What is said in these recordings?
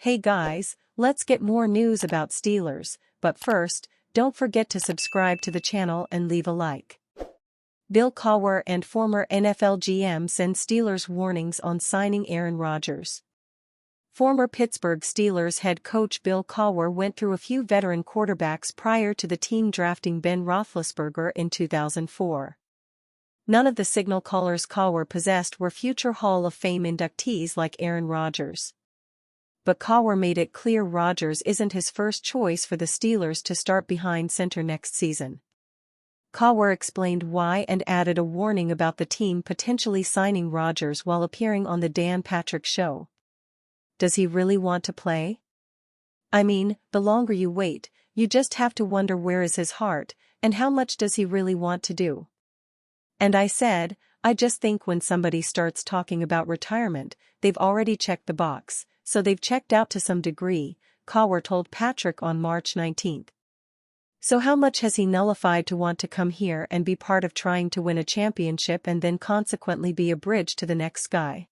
Hey guys, let's get more news about Steelers, but first, don't forget to subscribe to the channel and leave a like. Bill Cowher and former NFL GM send Steelers warnings on signing Aaron Rodgers. Former Pittsburgh Steelers head coach Bill Cowher went through a few veteran quarterbacks prior to the team drafting Ben Roethlisberger in 2004. None of the signal callers Cowher possessed were future Hall of Fame inductees like Aaron Rodgers. But Cowher made it clear Rodgers isn't his first choice for the Steelers to start behind center next season. Cowher explained why and added a warning about the team potentially signing Rodgers while appearing on the Dan Patrick Show. Does he really want to play? I mean, the longer you wait, you just have to wonder where is his heart, and how much does he really want to do? And I said, I just think when somebody starts talking about retirement, they've already checked the box. So they've checked out to some degree, Cowher told Patrick on March 19. So how much has he nullified to want to come here and be part of trying to win a championship and then consequently be a bridge to the next guy?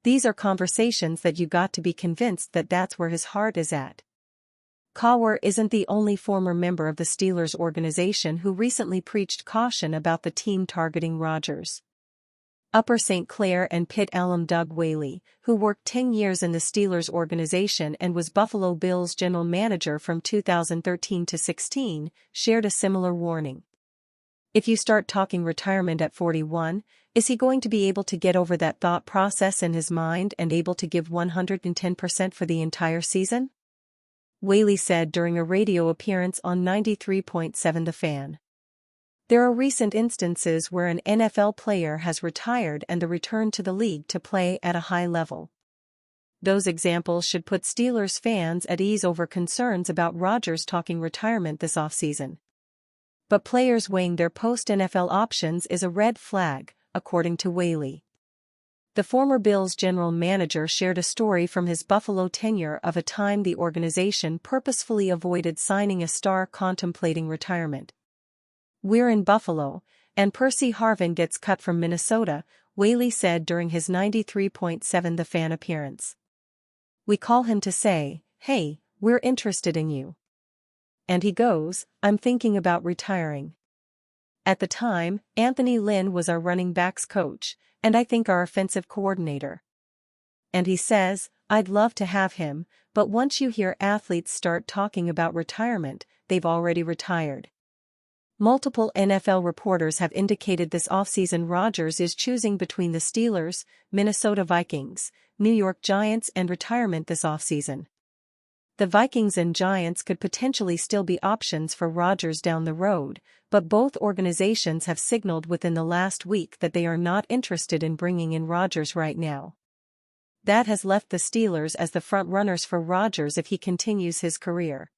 These are conversations that you got to be convinced that that's where his heart is at. Cowher isn't the only former member of the Steelers organization who recently preached caution about the team targeting Rodgers. Upper St. Clair and Pitt alum Doug Whaley, who worked 10 years in the Steelers organization and was Buffalo Bills general manager from 2013 to 16, shared a similar warning. If you start talking retirement at 41, is he going to be able to get over that thought process in his mind and able to give 110% for the entire season? Whaley said during a radio appearance on 93.7 The Fan. There are recent instances where an NFL player has retired and returned to the league to play at a high level. Those examples should put Steelers fans at ease over concerns about Rodgers talking retirement this offseason. But players weighing their post-NFL options is a red flag, according to Whaley. The former Bills general manager shared a story from his Buffalo tenure of a time the organization purposefully avoided signing a star contemplating retirement. We're in Buffalo, and Percy Harvin gets cut from Minnesota, Whaley said during his 93.7 The Fan appearance. We call him to say, hey, we're interested in you. And he goes, I'm thinking about retiring. At the time, Anthony Lynn was our running backs coach, and I think our offensive coordinator. And he says, I'd love to have him, but once you hear athletes start talking about retirement, they've already retired. Multiple NFL reporters have indicated this offseason Rodgers is choosing between the Steelers, Minnesota Vikings, New York Giants and retirement this offseason. The Vikings and Giants could potentially still be options for Rodgers down the road, but both organizations have signaled within the last week that they are not interested in bringing in Rodgers right now. That has left the Steelers as the front-runners for Rodgers if he continues his career.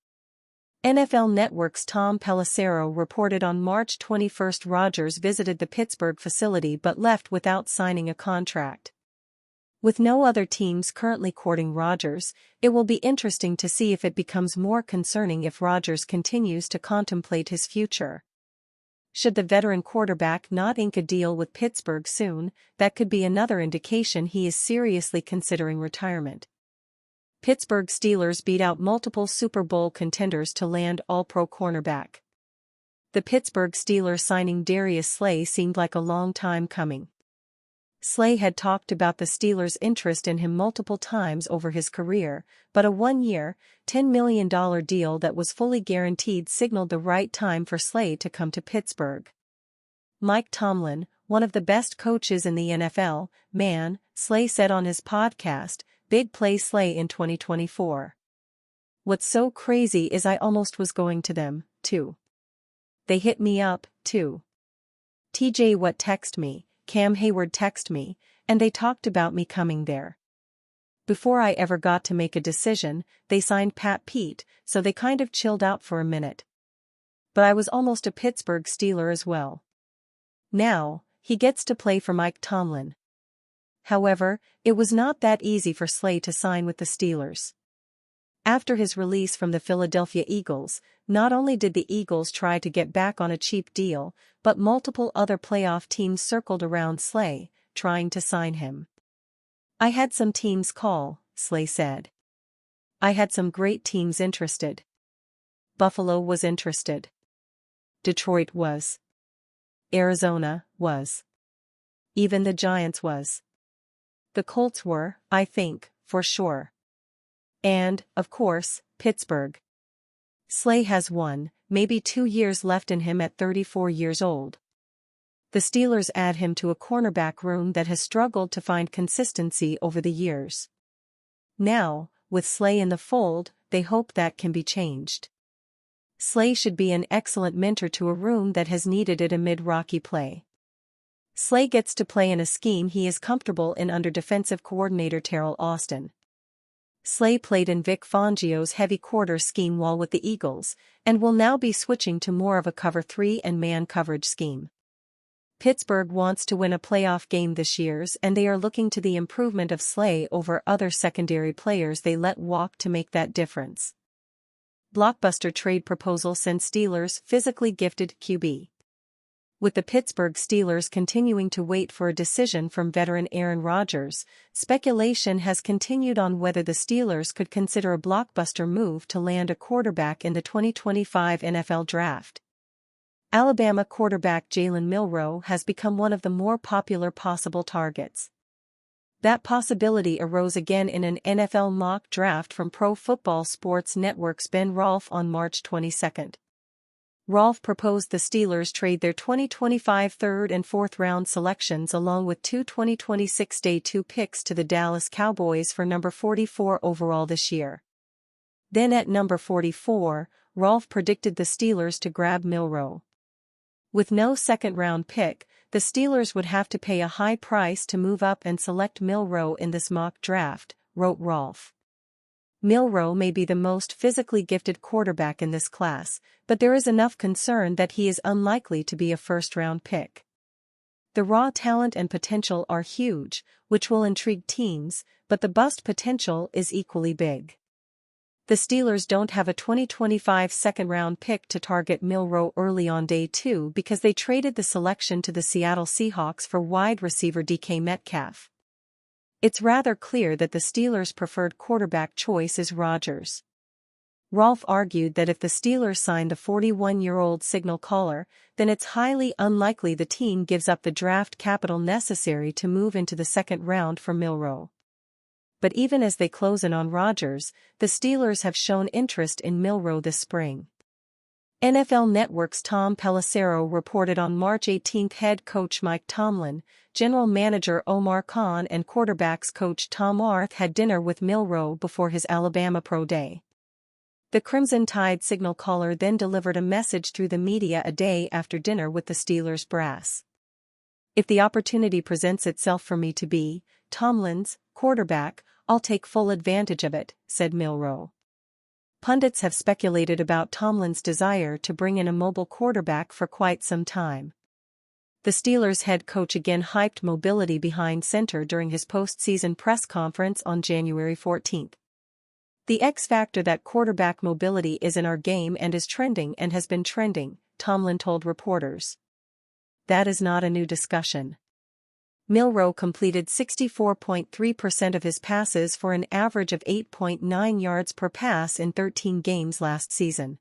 NFL Network's Tom Pelissero reported on March 21 Rodgers visited the Pittsburgh facility but left without signing a contract. With no other teams currently courting Rodgers, it will be interesting to see if it becomes more concerning if Rodgers continues to contemplate his future. Should the veteran quarterback not ink a deal with Pittsburgh soon, that could be another indication he is seriously considering retirement. Pittsburgh Steelers beat out multiple Super Bowl contenders to land All-Pro cornerback. The Pittsburgh Steelers signing Darius Slay seemed like a long time coming. Slay had talked about the Steelers' interest in him multiple times over his career, but a one-year, $10 million deal that was fully guaranteed signaled the right time for Slay to come to Pittsburgh. Mike Tomlin, one of the best coaches in the NFL, man, Slay said on his podcast, Big Play Slay in 2024. What's so crazy is I almost was going to them, too. They hit me up, too. TJ Watt text me, Cam Hayward text me, and they talked about me coming there. Before I ever got to make a decision, they signed Pat Pete, so they kind of chilled out for a minute. But I was almost a Pittsburgh Steeler as well. Now, he gets to play for Mike Tomlin. However, it was not that easy for Slay to sign with the Steelers. After his release from the Philadelphia Eagles, not only did the Eagles try to get back on a cheap deal, but multiple other playoff teams circled around Slay, trying to sign him. I had some teams call, Slay said. I had some great teams interested. Buffalo was interested. Detroit was. Arizona was. Even the Giants was. The Colts were, I think, for sure. And, of course, Pittsburgh. Slay has 1, maybe 2 years left in him at 34 years old. The Steelers add him to a cornerback room that has struggled to find consistency over the years. Now, with Slay in the fold, they hope that can be changed. Slay should be an excellent mentor to a room that has needed it amid rocky play. Slay gets to play in a scheme he is comfortable in under defensive coordinator Teryl Austin. Slay played in Vic Fangio's heavy quarter scheme while with the Eagles, and will now be switching to more of a cover 3 and man coverage scheme. Pittsburgh wants to win a playoff game this year, and they are looking to the improvement of Slay over other secondary players they let walk to make that difference. Blockbuster trade proposal sends Steelers physically gifted QB. With the Pittsburgh Steelers continuing to wait for a decision from veteran Aaron Rodgers, speculation has continued on whether the Steelers could consider a blockbuster move to land a quarterback in the 2025 NFL Draft. Alabama quarterback Jalenl Milroe has become one of the more popular possible targets. That possibility arose again in an NFL mock draft from Pro Football Sports Network's Ben Rolfe on March 22. Rolfe proposed the Steelers trade their 2025 third and fourth round selections along with 2 2026 Day 2 picks to the Dallas Cowboys for number 44 overall this year. Then at number 44, Rolfe predicted the Steelers to grab Milroe. With no second-round pick, the Steelers would have to pay a high price to move up and select Milroe in this mock draft, wrote Rolfe. Milroe may be the most physically gifted quarterback in this class, but there is enough concern that he is unlikely to be a first-round pick. The raw talent and potential are huge, which will intrigue teams, but the bust potential is equally big. The Steelers don't have a 2025 second-round pick to target Milroe early on day 2 because they traded the selection to the Seattle Seahawks for wide receiver DK Metcalf. It's rather clear that the Steelers' preferred quarterback choice is Rodgers. Rolfe argued that if the Steelers sign the 41-year-old signal caller, then it's highly unlikely the team gives up the draft capital necessary to move into the second round for Milroe. But even as they close in on Rodgers, the Steelers have shown interest in Milroe this spring. NFL Network's Tom Pelissero reported on March 18 head coach Mike Tomlin, general manager Omar Khan and quarterbacks coach Tom Arth had dinner with Milroe before his Alabama Pro Day. The Crimson Tide signal caller then delivered a message through the media a day after dinner with the Steelers brass. "If the opportunity presents itself for me to be Tomlin's quarterback, I'll take full advantage of it," said Milroe. Pundits have speculated about Tomlin's desire to bring in a mobile quarterback for quite some time. The Steelers head coach again hyped mobility behind center during his postseason press conference on January 14. "The X factor that quarterback mobility is in our game and is trending and has been trending," Tomlin told reporters. That is not a new discussion. Milroe completed 64.3% of his passes for an average of 8.9 yards per pass in 13 games last season.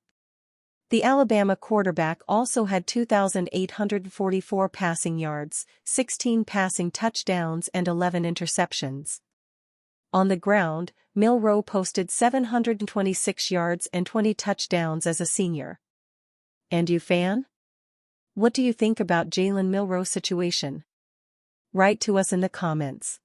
The Alabama quarterback also had 2,844 passing yards, 16 passing touchdowns and 11 interceptions. On the ground, Milroe posted 726 yards and 20 touchdowns as a senior. And you fan? What do you think about Jalenl Milroe's situation? Write to us in the comments.